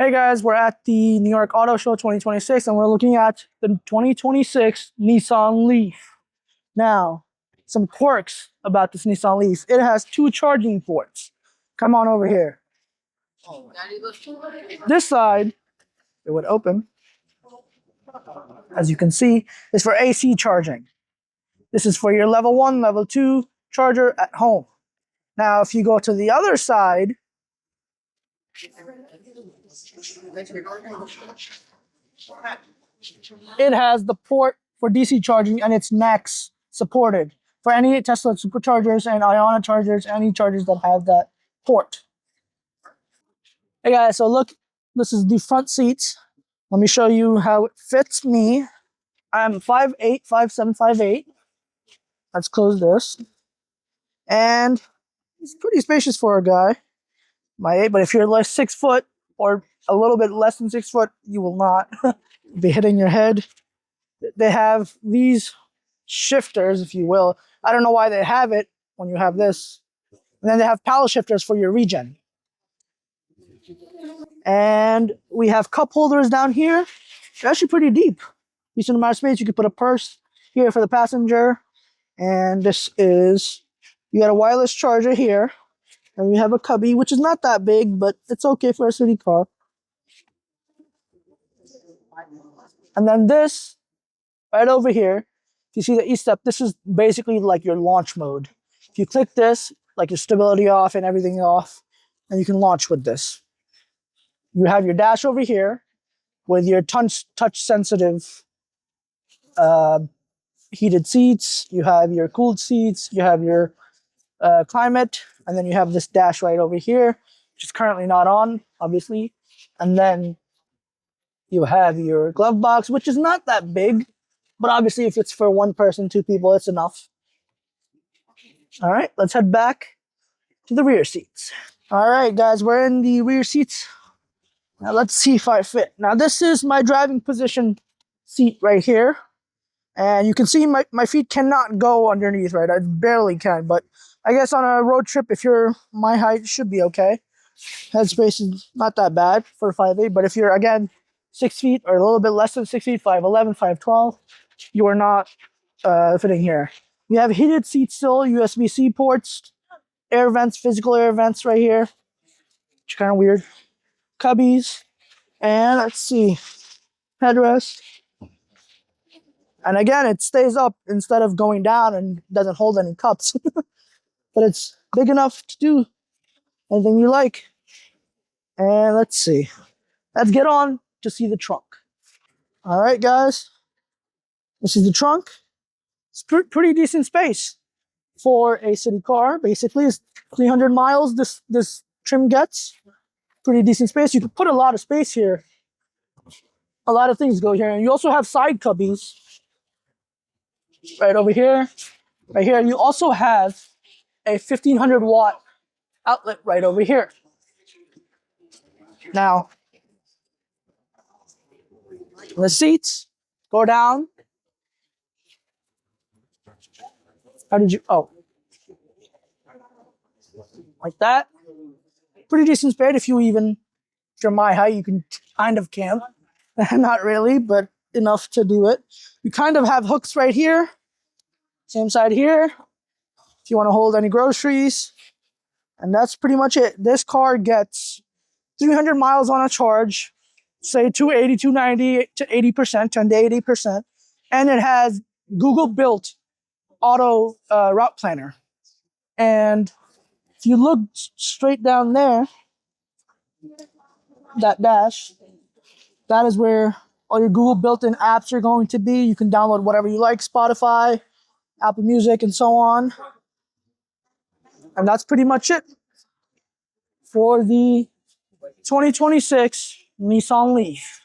Hey guys, we're at the New York Auto Show 2026 and we're looking at the 2026 Nissan Leaf. Now, some quirks about this Nissan Leaf. It has 2 charging ports. Come on over here. This side, it would open, as you can see, is for AC charging. This is for your level 1, level 2 charger at home. Now, if you go to the other side, it has the port for DC charging and it's NACS supported for any Tesla superchargers and Iona chargers, any chargers that have that port. Hey guys, so look, this is the front seats. Let me show you how it fits me. I'm 5'8", 5'7", 5'8". Let's close this. And it's pretty spacious for a guy my age, but if you're like 6 foot or a little bit less than 6 foot, you will not be hitting your head. They have these shifters, if you will. I don't know why they have it when you have this. And then they have paddle shifters for your regen. And we have cup holders down here. They're actually pretty deep. Decent amount of space. You could put a purse here for the passenger. And this is, you got a wireless charger here. And we have a cubby, which is not that big, but it's okay for a city car. And then this, right over here, if you see the E-step, this is basically like your launch mode. If you click this, like your stability off and everything off, and you can launch with this. You have your dash over here with your touch sensitive heated seats. You have your cooled seats. You have your climate, and then you have this dash right over here, which is currently not on, obviously. And then you have your glove box, which is not that big, but obviously if it's for 1 person, 2 people, it's enough. All right, let's head back to the rear seats. All right, guys, we're in the rear seats. Now let's see if I fit. Now this is my driving position seat right here. And you can see my feet cannot go underneath, right? I barely can, but I guess on a road trip, if you're my height, should be okay. Headspace is not that bad for 5'8", but if you're, again, 6 feet or a little bit less than 6 feet, 5'11", 5'12", you are not fitting here. You have heated seats still, USB-C ports, air vents, physical air vents right here, which is kind of weird. Cubbies, and let's see, headrest. And again, it stays up instead of going down and doesn't hold any cups. But it's big enough to do anything you like. And let's see. Let's get on to see the trunk. All right, guys. This is the trunk. It's pretty decent space for a city car. Basically, it's 300 miles this trim gets. Pretty decent space. You can put a lot of space here. A lot of things go here. And you also have side cubbies. Right over here. Right here. You also have a 1500 watt outlet right over here. Now, the seats go down. How did you, oh. Like that. Pretty decent space if you're my height, you can kind of camp. Not really, but enough to do it. You kind of have hooks right here. Same side here. If you want to hold any groceries. And that's pretty much it. This car gets 300 miles on a charge, say 280, 290 to 80%, 10 to 80%. And it has Google built auto route planner. And if you look straight down there, that dash, that is where all your Google built-in apps are going to be. You can download whatever you like, Spotify, Apple Music, and so on. And that's pretty much it for the 2026 Nissan Leaf.